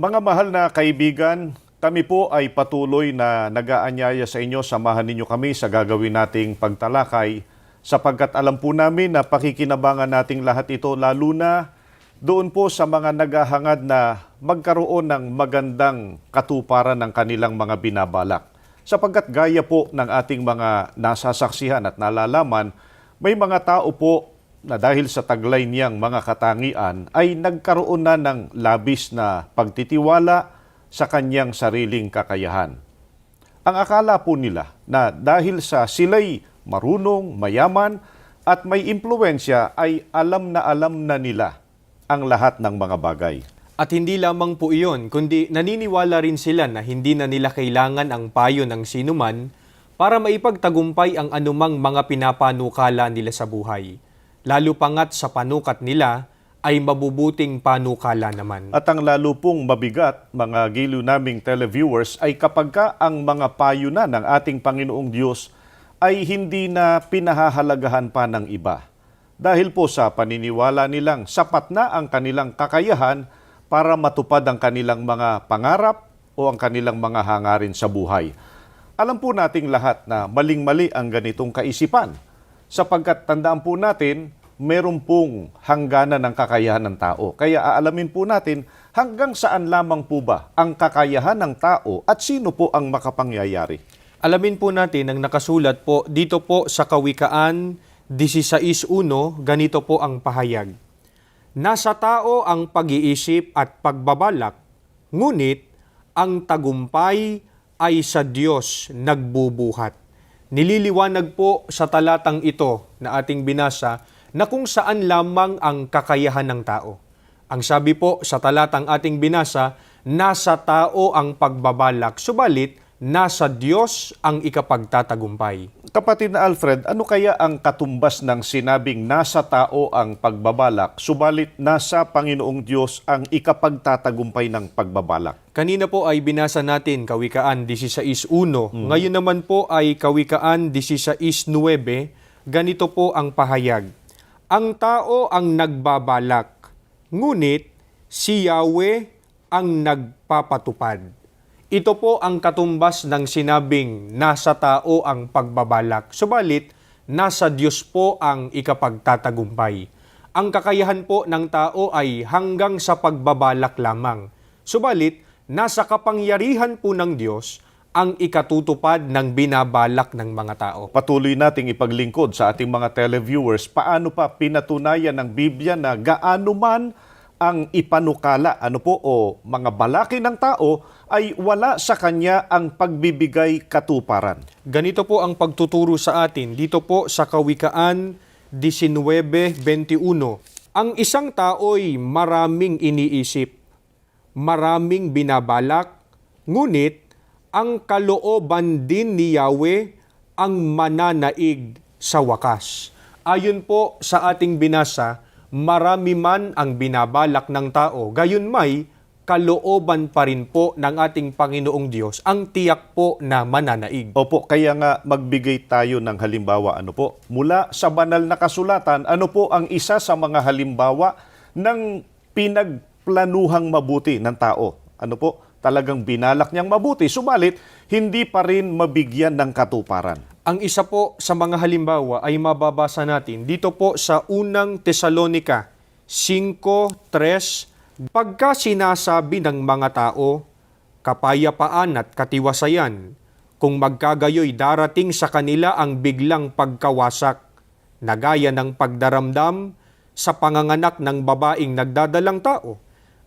Mga mahal na kaibigan, kami po ay patuloy na nag-aanyaya sa inyo. Samahan ninyo kami sa gagawin nating pagtalakay sapagkat alam po namin na pakikinabangan nating lahat ito lalo na doon po sa mga naghahangad na magkaroon ng magandang katuparan ng kanilang mga binabalak. Sapagkat gaya po ng ating mga nasasaksihan at nalalaman, may mga tao po na dahil sa taglay niyang mga katangian ay nagkaroon na ng labis na pagtitiwala sa kanyang sariling kakayahan. Ang akala po nila na dahil sa sila'y marunong, mayaman at may impluwensya ay alam na nila ang lahat ng mga bagay. At hindi lamang po iyon, kundi naniniwala rin sila na hindi na nila kailangan ang payo ng sinuman para maipagtagumpay ang anumang mga pinapanukala nila sa buhay. Lalo pangat sa panukat nila ay mabubuting panukala naman. At ang lalo pong mabigat, mga giliw naming televiewers, ay kapag ka ang mga payo na ng ating Panginoong Diyos ay hindi na pinahahalagahan pa ng iba. Dahil po sa paniniwala nilang sapat na ang kanilang kakayahan para matupad ang kanilang mga pangarap o ang kanilang mga hangarin sa buhay. Alam po nating lahat na maling-mali ang ganitong kaisipan. Sapagkat tandaan po natin, meron pong hangganan ng kakayahan ng tao. Kaya aalamin po natin hanggang saan lamang po ba ang kakayahan ng tao at sino po ang makapangyayari. Alamin po natin ang nakasulat po dito po sa Kawikaan 16:1, ganito po ang pahayag. Nasa tao ang pag-iisip at pagbabalak, ngunit ang tagumpay ay sa Diyos nagbubuhat. Nililiwanag po sa talatang ito na ating binasa na kung saan lamang ang kakayahan ng tao. Ang sabi po sa talatang ating binasa, nasa tao ang pagbabalak, subalit nasa Diyos ang ikapagtatagumpay. Kapatid na Alfred, ano kaya ang katumbas ng sinabing nasa tao ang pagbabalak, subalit nasa Panginoong Diyos ang ikapagtatagumpay ng pagbabalak? Kanina po ay binasa natin Kawikaan 16:1. Ngayon naman po ay Kawikaan 16:9. Ganito po ang pahayag. Ang tao ang nagbabalak, ngunit si Yahweh ang nagpapatupad. Ito po ang katumbas ng sinabing nasa tao ang pagbabalak, subalit nasa Diyos po ang ikapagtatagumpay. Ang kakayahan po ng tao ay hanggang sa pagbabalak lamang, subalit nasa kapangyarihan po ng Diyos ang ikatutupad ng binabalak ng mga tao. Patuloy nating ipaglingkod sa ating mga televiewers paano pa pinatunayan ng Biblia na gaano man ang ipanukala o mga balaki ng tao ay wala sa kanya ang pagbibigay katuparan. Ganito po ang pagtuturo sa atin dito po sa Kawikaan 19:21. Ang isang tao'y maraming iniisip, maraming binabalak, ngunit ang kalooban din ni Yahweh ang mananaig sa wakas. Ayon po sa ating binasa, marami man ang binabalak ng tao, gayon may kalooban pa rin po ng ating Panginoong Diyos ang tiyak po na mananaig. Opo, kaya nga magbigay tayo ng halimbawa. Mula sa banal na kasulatan, ano po ang isa sa mga halimbawa ng pinagplanuhang mabuti ng tao? Talagang binalak niyang mabuti, subalit hindi pa rin mabigyan ng katuparan. Ang isa po sa mga halimbawa ay mababasa natin dito po sa unang Tesalonica 5:3. Pagka sinasabi ng mga tao, kapayapaan at katiwasayan, kung magkagayoy darating sa kanila ang biglang pagkawasak, na gaya ng pagdaramdam sa panganganak ng babaeng nagdadalang tao,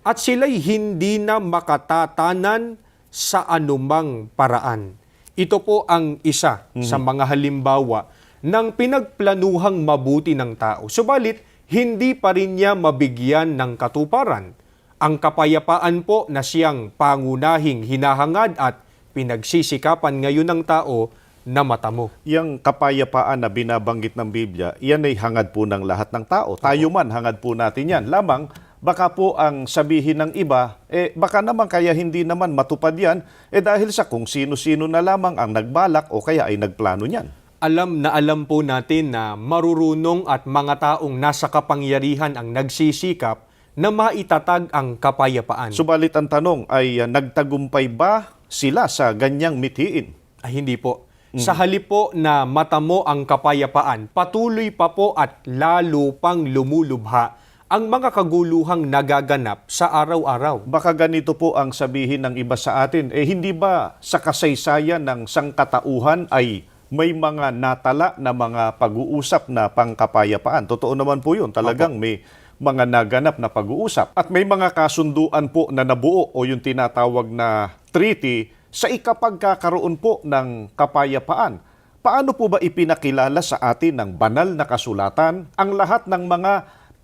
at sila'y hindi na makatatanan sa anumang paraan. Ito po ang isa sa mga halimbawa ng pinagplanuhang mabuti ng tao. Subalit, hindi pa rin niya mabigyan ng katuparan. Ang kapayapaan po na siyang pangunahing hinahangad at pinagsisikapan ngayon ng tao na matamo. Yang kapayapaan na binabanggit ng Biblia, yan ay hangad po ng lahat ng tao. Tayo man, hangad po natin yan. Lamang, baka po ang sabihin ng iba, baka naman kaya hindi naman matupad yan, dahil sa kung sino-sino na lamang ang nagbalak o kaya ay nagplano niyan. Alam na alam po natin na marurunong at mga taong nasa kapangyarihan ang nagsisikap na maitatag ang kapayapaan. Subalit ang tanong ay nagtagumpay ba sila sa ganyang mithiin? Ay, hindi po. Sa halip po na matamo ang kapayapaan, patuloy pa po at lalo pang lumulubha ang mga kaguluhang nagaganap sa araw-araw. Baka ganito po ang sabihin ng iba sa atin, hindi ba sa kasaysayan ng sangkatauhan ay may mga natala na mga pag-uusap na pangkapayapaan? Totoo naman po yun, talagang may mga naganap na pag-uusap. At may mga kasunduan po na nabuo o yung tinatawag na treaty sa ikapagkakaroon po ng kapayapaan. Paano po ba ipinakilala sa atin ng banal na kasulatan ang lahat ng mga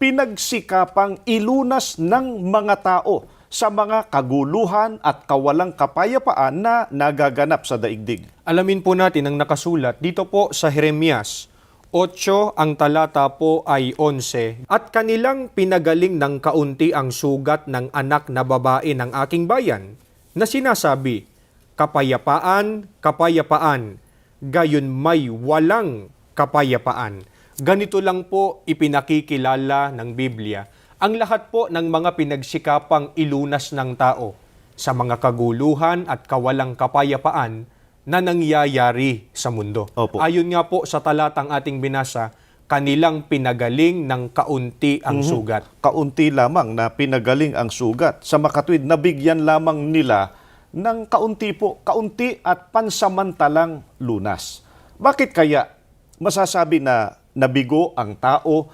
pinagsikapang ilunas ng mga tao sa mga kaguluhan at kawalang kapayapaan na nagaganap sa daigdig? Alamin po natin ang nakasulat dito po sa Jeremias 8, ang talata po ay 11. At kanilang pinagaling ng kaunti ang sugat ng anak na babae ng aking bayan, na sinasabi, kapayapaan, kapayapaan, gayon may walang kapayapaan. Ganito lang po ipinakikilala ng Biblia ang lahat po ng mga pinagsikapang ilunas ng tao sa mga kaguluhan at kawalang kapayapaan na nangyayari sa mundo. Opo. Ayon nga po sa talatang ating binasa, kanilang pinagaling ng kaunti ang sugat. Kaunti lamang na pinagaling ang sugat. Sa makatwid, nabigyan lamang nila ng kaunti po, kaunti at pansamantalang lunas. Bakit kaya masasabi na nabigo ang tao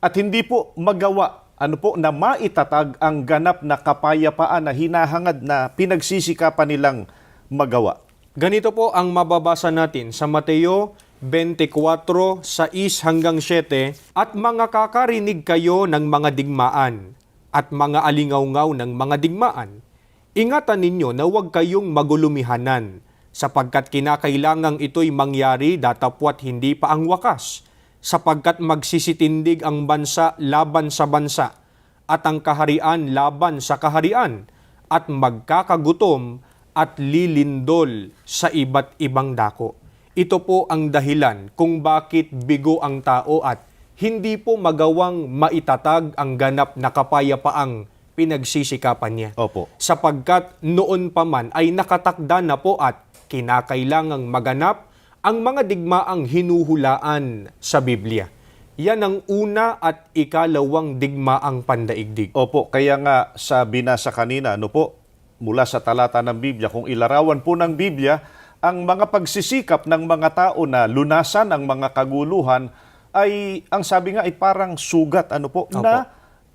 at hindi po magawa na maitatag ang ganap na kapayapaan na hinahangad na pinagsisikapan nilang magawa? Ganito po ang mababasa natin sa Mateo 24, 6 hanggang 7, at mga kakarinig kayo ng mga digmaan at mga alingawngaw ng mga digmaan. Ingatan ninyo na huwag kayong magulumihanan, sapagkat kinakailangang ito'y mangyari datapwat hindi pa ang wakas, sapagkat magsisitindig ang bansa laban sa bansa, at ang kaharian laban sa kaharian, at magkakagutom at lilindol sa iba't ibang dako. Ito po ang dahilan kung bakit bigo ang tao at hindi po magawang maitatag ang ganap na kapayapaang pinagsisikapan niya. Opo. Sapagkat noon pa man ay nakatakda na po at kinakailangang maganap ang mga digmaang hinuhulaan sa Biblia. Yan ang una at ikalawang digmaang pandaigdig. Opo, kaya nga sa binasa kanina, mula sa talata ng Biblia, kung ilarawan po ng Biblia, ang mga pagsisikap ng mga tao na lunasan ang mga kaguluhan ay, ang sabi nga, ay parang sugat, na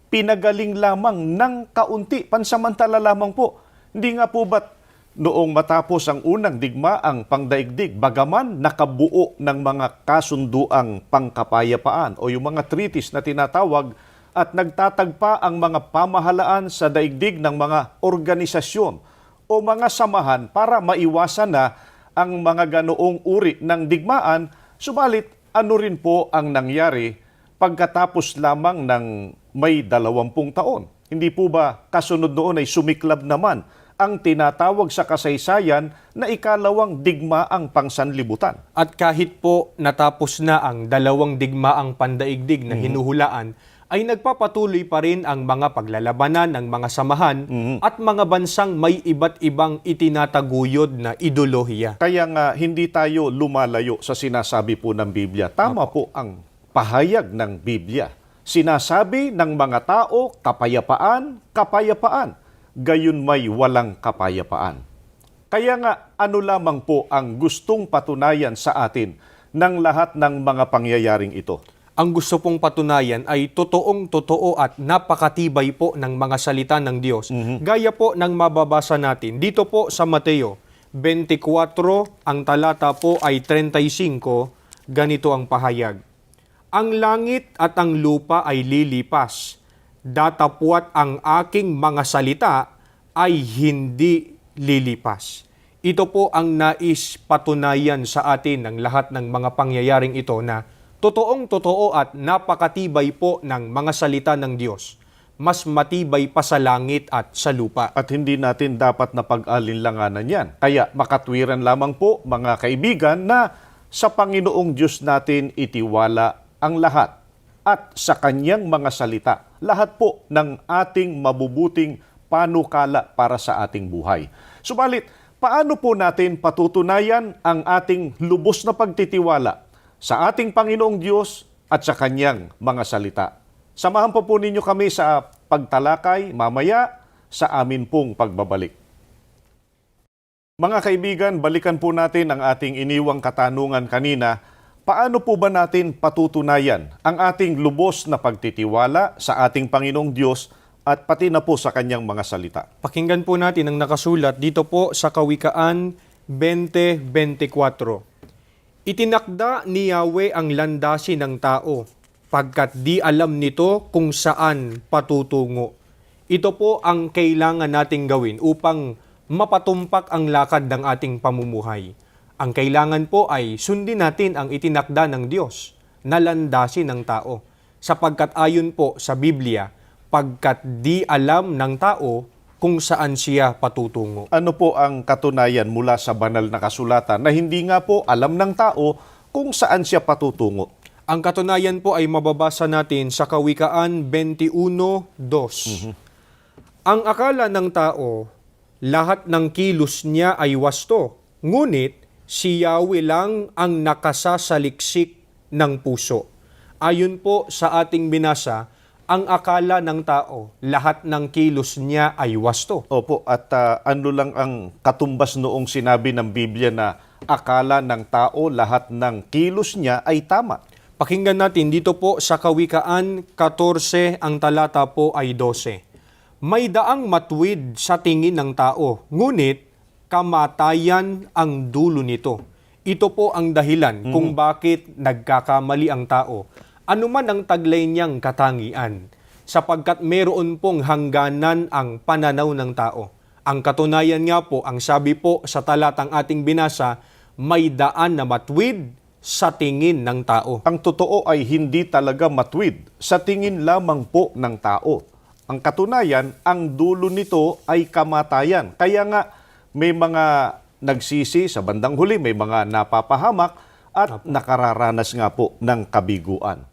pinagaling lamang ng kaunti, pansamantala lamang po. Hindi nga po ba't noong matapos ang unang digmaang pangdaigdig, bagaman nakabuo ng mga kasunduang pangkapayapaan o yung mga treaties na tinatawag, at nagtatagpa ang mga pamahalaan sa daigdig ng mga organisasyon o mga samahan para maiwasan na ang mga ganoong uri ng digmaan, subalit ano rin po ang nangyari pagkatapos lamang ng may 20 taon? Hindi po ba kasunod noon ay sumiklab naman ang tinatawag sa kasaysayan na ikalawang digmaang pangsanlibutan? At kahit po natapos na ang 2 digmaang pandaigdig na hinuhulaan, ay nagpapatuloy pa rin ang mga paglalabanan ng mga samahan at mga bansang may iba't ibang itinataguyod na ideolohiya. Kaya nga hindi tayo lumalayo sa sinasabi po ng Biblia. Tama po ang pahayag ng Biblia. Sinasabi ng mga tao, kapayapaan, kapayapaan. Gayon may walang kapayapaan. Kaya nga ano lamang po ang gustong patunayan sa atin ng lahat ng mga pangyayaring ito? Ang gusto pong patunayan ay totoong-totoo at napakatibay po ng mga salita ng Diyos. Gaya po ng mababasa natin dito po sa Mateo 24, ang talata po ay 35, ganito ang pahayag. Ang langit at ang lupa ay lilipas, datapwat ang aking mga salita ay hindi lilipas. Ito po ang nais patunayan sa atin ng lahat ng mga pangyayaring ito na totoong-totoo at napakatibay po ng mga salita ng Diyos. Mas matibay pa sa langit at sa lupa. At hindi natin dapat na pag-alinlanganan yan. Kaya makatwiran lamang po, mga kaibigan, na sa Panginoong Diyos natin itiwala ang lahat at sa Kanyang mga salita lahat po ng ating mabubuting panukala para sa ating buhay. Subalit, paano po natin patutunayan ang ating lubos na pagtitiwala sa ating Panginoong Diyos at sa Kanyang mga salita? Samahan po ninyo kami sa pagtalakay mamaya sa amin pong pagbabalik. Mga kaibigan, balikan po natin ang ating iniwang katanungan kanina. Paano po ba natin patutunayan ang ating lubos na pagtitiwala sa ating Panginoong Diyos at pati na po sa Kanyang mga salita? Pakinggan po natin ang nakasulat dito po sa Kawikaan 20:24. Itinakda ni Yahweh ang landasin ng tao, pagkat di alam nito kung saan patutungo. Ito po ang kailangan nating gawin upang mapatumpak ang lakad ng ating pamumuhay. Ang kailangan po ay sundin natin ang itinakda ng Diyos na landasin ng tao. Sapagkat ayon po sa Biblia, pagkat di alam ng tao kung saan siya patutungo. Ano po ang katunayan mula sa banal na kasulatan na hindi nga po alam ng tao kung saan siya patutungo? Ang katunayan po ay mababasa natin sa Kawikaan 21:2. Ang akala ng tao, lahat ng kilos niya ay wasto, ngunit si Yahweh lang ang nakasasaliksik ng puso. Ayon po sa ating binasa, ang akala ng tao, lahat ng kilos niya ay wasto. Opo, at ano lang ang katumbas noong sinabi ng Biblia na akala ng tao lahat ng kilos niya ay tama? Pakinggan natin dito po sa Kawikaan 14, ang talata po ay 12. May daang matuwid sa tingin ng tao, ngunit kamatayan ang dulo nito. Ito po ang dahilan kung bakit nagkakamali ang tao. Ano man ang taglay niyang katangian, sapagkat meron pong hangganan ang pananaw ng tao. Ang katunayan nga po, ang sabi po sa talatang ating binasa, may daan na matuwid sa tingin ng tao. Ang totoo ay hindi talaga matuwid sa tingin lamang po ng tao. Ang katunayan, ang dulo nito ay kamatayan. Kaya nga may mga nagsisi sa bandang huli, may mga napapahamak at nakararanas nga po ng kabiguan.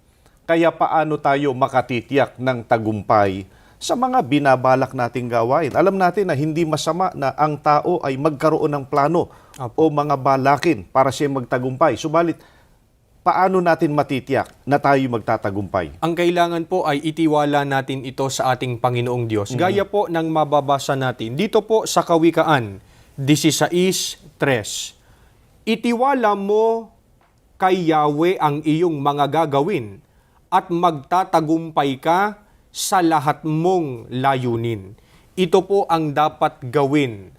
Kaya paano tayo makatitiyak ng tagumpay sa mga binabalak nating gawain? Alam natin na hindi masama na ang tao ay magkaroon ng plano o mga balakin para siya magtagumpay. Subalit, paano natin matitiyak na tayo magtatagumpay? Ang kailangan po ay itiwala natin ito sa ating Panginoong Diyos. Gaya po ng mababasa natin dito po sa Kawikaan 16:3. Itiwala mo kay Yahweh ang iyong mga gagawin at magtatagumpay ka sa lahat mong layunin. Ito po ang dapat gawin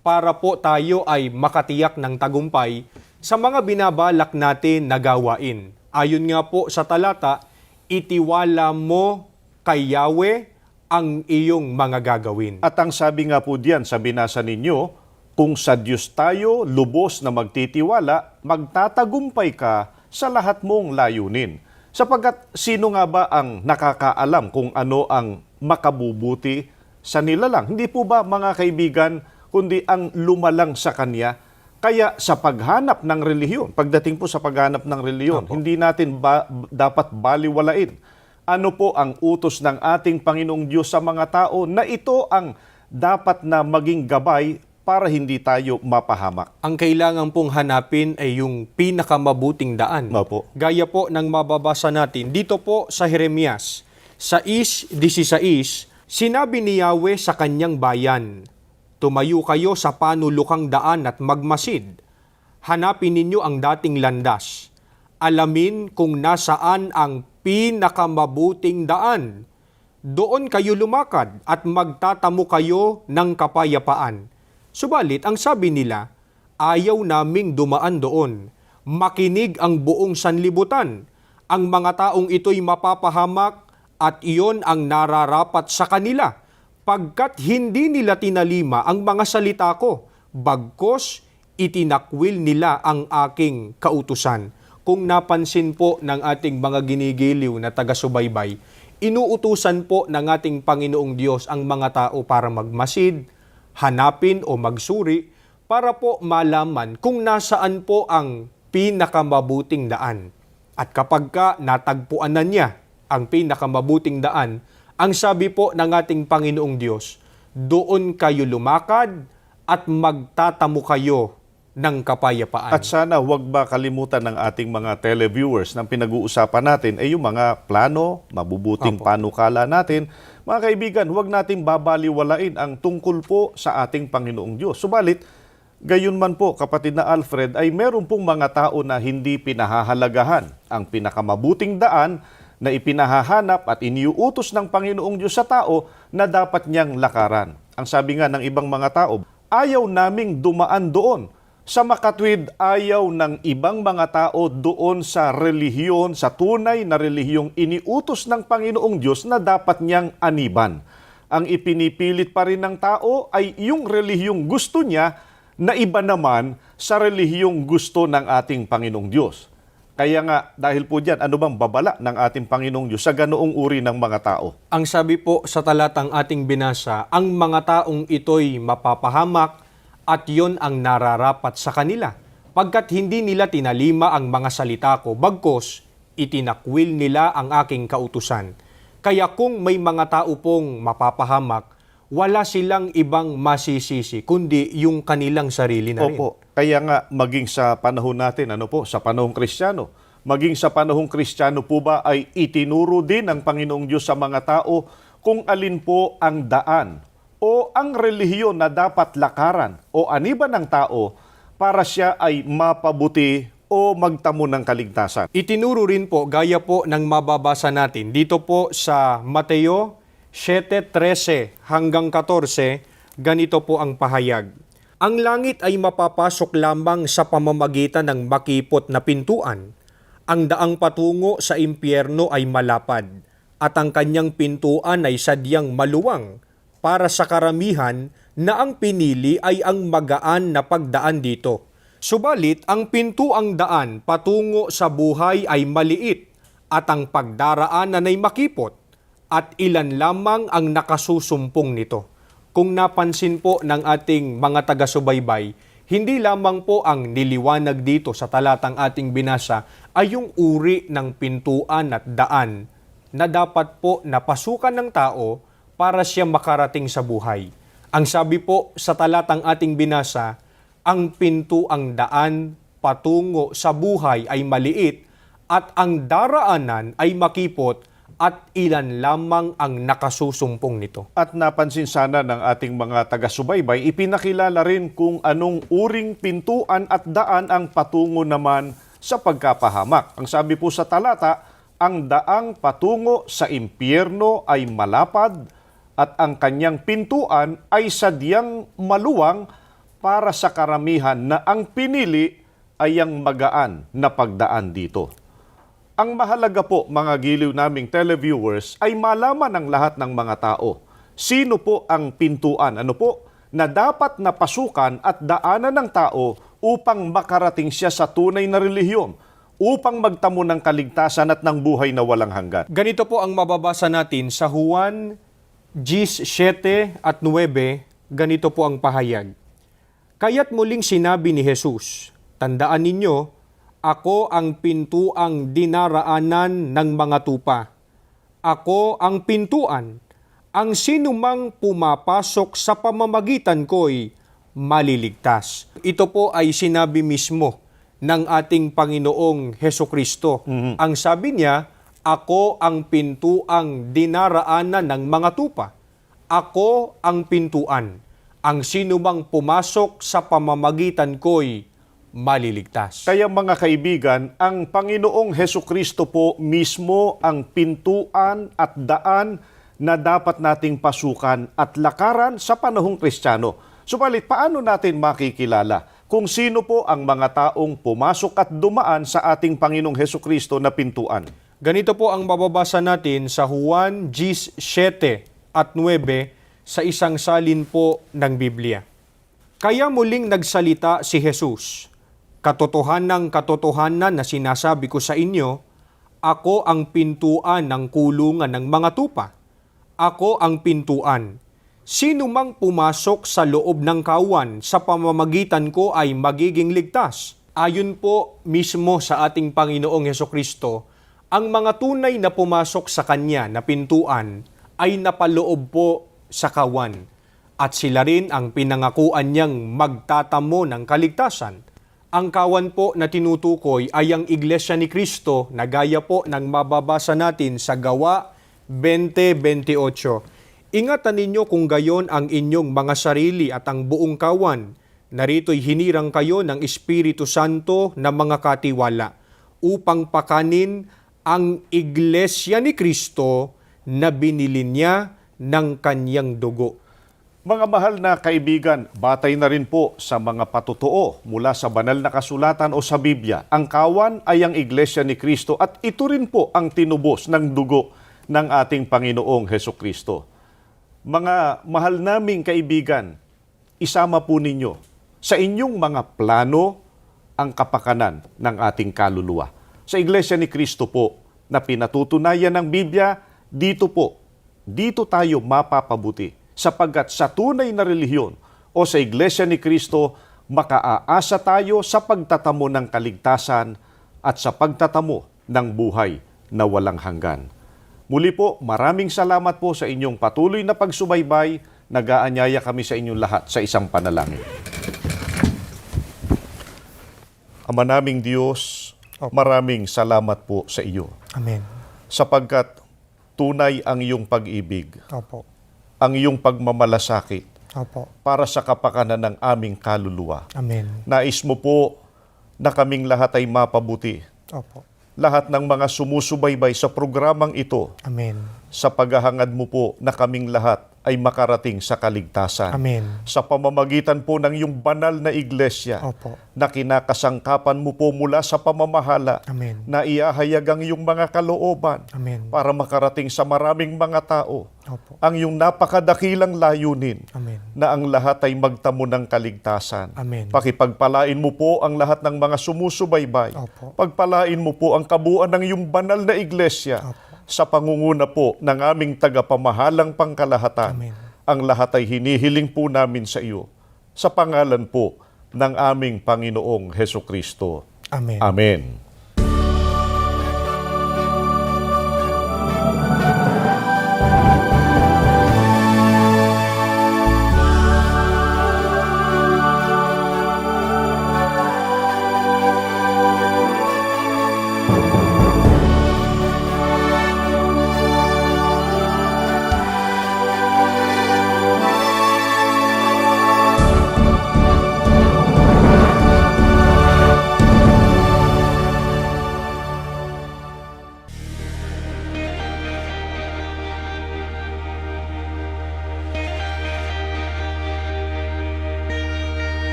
para po tayo ay makatiyak ng tagumpay sa mga binabalak natin na gawain. Ayon nga po sa talata, itiwala mo kay Yahweh ang iyong mga gagawin. At ang sabi nga po diyan sa binasa ninyo, kung sa Diyos tayo lubos na magtitiwala, magtatagumpay ka sa lahat mong layunin. Sapagkat sino nga ba ang nakakaalam kung ano ang makabubuti sa nilalang? Hindi po ba, mga kaibigan, kundi ang lumalang sa Kanya? Kaya sa paghanap ng relihiyon, pagdating po sa paghanap ng relihiyon, hindi natin dapat baliwalain ano po ang utos ng ating Panginoong Diyos sa mga tao na ito ang dapat na maging gabay para hindi tayo mapahamak. Ang kailangan pong hanapin ay yung pinakamabuting daan. Opo. Gaya po ng mababasa natin dito po sa Jeremias 6:16, sinabi ni Yahweh sa kanyang bayan, tumayo kayo sa panulukang daan at magmasid. Hanapin ninyo ang dating landas. Alamin kung nasaan ang pinakamabuting daan. Doon kayo lumakad at magtatamo kayo ng kapayapaan. Subalit, ang sabi nila, ayaw naming dumaan doon. Makinig ang buong sanlibutan. Ang mga taong ito'y mapapahamak at iyon ang nararapat sa kanila, pagkat hindi nila tinalima ang mga salita ko, bagkos itinakwil nila ang aking kautusan. Kung napansin po ng ating mga ginigiliw na taga-subaybay, inuutusan po ng ating Panginoong Diyos ang mga tao para magmasid, hanapin o magsuri para po malaman kung nasaan po ang pinakamabuting daan. At kapag ka natagpuan na niya ang pinakamabuting daan, Ang sabi po ng ating Panginoong Diyos, doon kayo lumakad at magtatamo kayo ng kapayapaan. At sana huwag ba kalimutan ng ating mga televiewers na pinag-uusapan natin ay yung mga plano, mabubuting panukala natin. Mga kaibigan, huwag nating babaliwalain ang tungkol po sa ating Panginoong Diyos. Subalit, gayon man po, kapatid na Alfred, ay meron pong mga tao na hindi pinahahalagahan ang pinakamabuting daan na ipinahahanap at iniuutos ng Panginoong Diyos sa tao na dapat niyang lakaran. Ang sabi nga ng ibang mga tao, ayaw naming dumaan doon. Sa makatwid, ayaw ng ibang mga tao doon sa relihiyon, sa tunay na relihiyong iniutos ng Panginoong Diyos na dapat niyang aniban. Ang ipinipilit pa rin ng tao ay yung relihiyong gusto niya na iba naman sa relihiyong gusto ng ating Panginoong Diyos. Kaya nga, dahil po dyan, ano bang babala ng ating Panginoong Diyos sa ganoong uri ng mga tao? Ang sabi po sa talatang ating binasa, ang mga taong ito'y mapapahamak at yon ang nararapat sa kanila, pagkat hindi nila tinalima ang mga salita ko, bagkos itinakwil nila ang aking kautusan. Kaya kung may mga tao pong mapapahamak, wala silang ibang masisisi, kundi yung kanilang sarili na rin. Opo, kaya nga maging sa panahon natin, sa panahong Kristiyano, maging sa panahong Kristiyano po ba ay itinuro din ng Panginoong Diyos sa mga tao kung alin po ang daan o ang relihiyon na dapat lakaran o aniban ng tao para siya ay mapabuti o magtamo ng kaligtasan. Itinuro rin po, gaya po ng mababasa natin, dito po sa Mateo 7:13 hanggang 14, ganito po ang pahayag. Ang langit ay mapapasok lamang sa pamamagitan ng makipot na pintuan. Ang daang patungo sa impyerno ay malapad, at ang kanyang pintuan ay sadyang maluwang, para sa karamihan na ang pinili ay ang magaan na pagdaan dito. Subalit, ang pintuang daan patungo sa buhay ay maliit at ang pagdaraanan ay makipot at ilan lamang ang nakasusumpong nito. Kung napansin po ng ating mga taga-subaybay, hindi lamang po ang niliwanag dito sa talatang ating binasa ay yung uri ng pintuan at daan na dapat po napasukan ng tao para siya makarating sa buhay. Ang sabi po sa talatang ating binasa, ang pintuang daan patungo sa buhay ay maliit at ang daraanan ay makipot at ilan lamang ang nakasusumpong nito. At napansin sana ng ating mga taga-subaybay, ipinakilala rin kung anong uring pintuan at daan ang patungo naman sa pagkapahamak. Ang sabi po sa talata, ang daang patungo sa impyerno ay malapad at ang kanyang pintuan ay sadyang maluwang para sa karamihan na ang pinili ay ang magaan na pagdaan dito. Ang mahalaga po, mga giliw naming televiewers, ay malaman ng lahat ng mga tao. Sino po ang pintuan? Na dapat napasukan at daanan ng tao upang makarating siya sa tunay na relihiyon, upang magtamo ng kaligtasan at ng buhay na walang hanggan. Ganito po ang mababasa natin sa Juan 17 at 9, ganito po ang pahayag. Kaya't muling sinabi ni Jesus, tandaan ninyo, ako ang pintuang dinaraanan ng mga tupa. Ako ang pintuan. Ang sinumang pumapasok sa pamamagitan ko'y maliligtas. Ito po ay sinabi mismo ng ating Panginoong Hesukristo. Ang sabi niya, ako ang pintuang dinaraanan ng mga tupa. Ako ang pintuan. Ang sinumang pumasok sa pamamagitan ko'y maliligtas. Kaya mga kaibigan, ang Panginoong Hesukristo po mismo ang pintuan at daan na dapat nating pasukan at lakaran sa panahong Kristiyano. Subalit, paano natin makikilala kung sino po ang mga taong pumasok at dumaan sa ating Panginoong Hesukristo na pintuan? Ganito po ang mababasa natin sa Juan 17 at 9 sa isang salin po ng Biblia. Kaya muling nagsalita si Jesus, katotohanan na sinasabi ko sa inyo, ako ang pintuan ng kulungan ng mga tupa. Ako ang pintuan. Sino mang pumasok sa loob ng kawan sa pamamagitan ko ay magiging ligtas. Ayon po mismo sa ating Panginoong Hesukristo, ang mga tunay na pumasok sa Kanya na pintuan ay napaloob po sa kawan at sila rin ang pinangakuan niyang magtatamo ng kaligtasan. Ang kawan po na tinutukoy ay ang Iglesia ni Cristo na gaya po ng mababasa natin sa Gawa 20:28. Ingatan ninyo kung gayon ang inyong mga sarili at ang buong kawan. Narito'y hinirang kayo ng Espiritu Santo na mga katiwala upang pakanin ang Iglesia ni Cristo na binili niya ng kanyang dugo. Mga mahal na kaibigan, batay na rin po sa mga patutuo mula sa banal na kasulatan o sa Biblia. Ang kawan ay ang Iglesia ni Cristo at ito rin po ang tinubos ng dugo ng ating Panginoong Hesukristo. Mga mahal naming kaibigan, isama po ninyo sa inyong mga plano ang kapakanan ng ating kaluluwa. Sa Iglesia ni Cristo po na pinatutunayan ng Biblia, dito tayo mapapabuti. Sapagkat sa tunay na relihiyon o sa Iglesia ni Cristo, makaaasa tayo sa pagtatamo ng kaligtasan at sa pagtatamo ng buhay na walang hanggan. Muli po, maraming salamat po sa inyong patuloy na pagsubaybay. Nag-aanyaya kami sa inyong lahat sa isang panalangin. Ama naming Diyos, maraming salamat po sa iyo. Amen. Sapagkat tunay ang iyong pag-ibig. Opo. Ang iyong pagmamalasakit Opo. para sa kapakanan ng aming kaluluwa. Amen. Nais mo po na kaming lahat ay mapabuti. Opo. Lahat ng mga sumusubaybay sa programang ito, Amen. sa paghahangad mo po na kaming lahat ay makarating sa kaligtasan. Amen. Sa pamamagitan po ng iyong banal na iglesia Opo. na kinakasangkapan mo po mula sa pamamahala Amen. na iahayag ang iyong mga kalooban Amen. para makarating sa maraming mga tao Opo. ang iyong napakadakilang layunin Amen. na ang lahat ay magtamo ng kaligtasan. Amen. Pakipagpalain mo po ang lahat ng mga sumusubaybay. Opo. Pagpalain mo po ang kabuuan ng iyong banal na iglesia Opo. sa pangunguna po ng aming tagapamahalang pangkalahatan. Amen. Ang lahat ay hinihiling po namin sa iyo sa pangalan po ng aming Panginoong Hesukristo. Amen. Amen.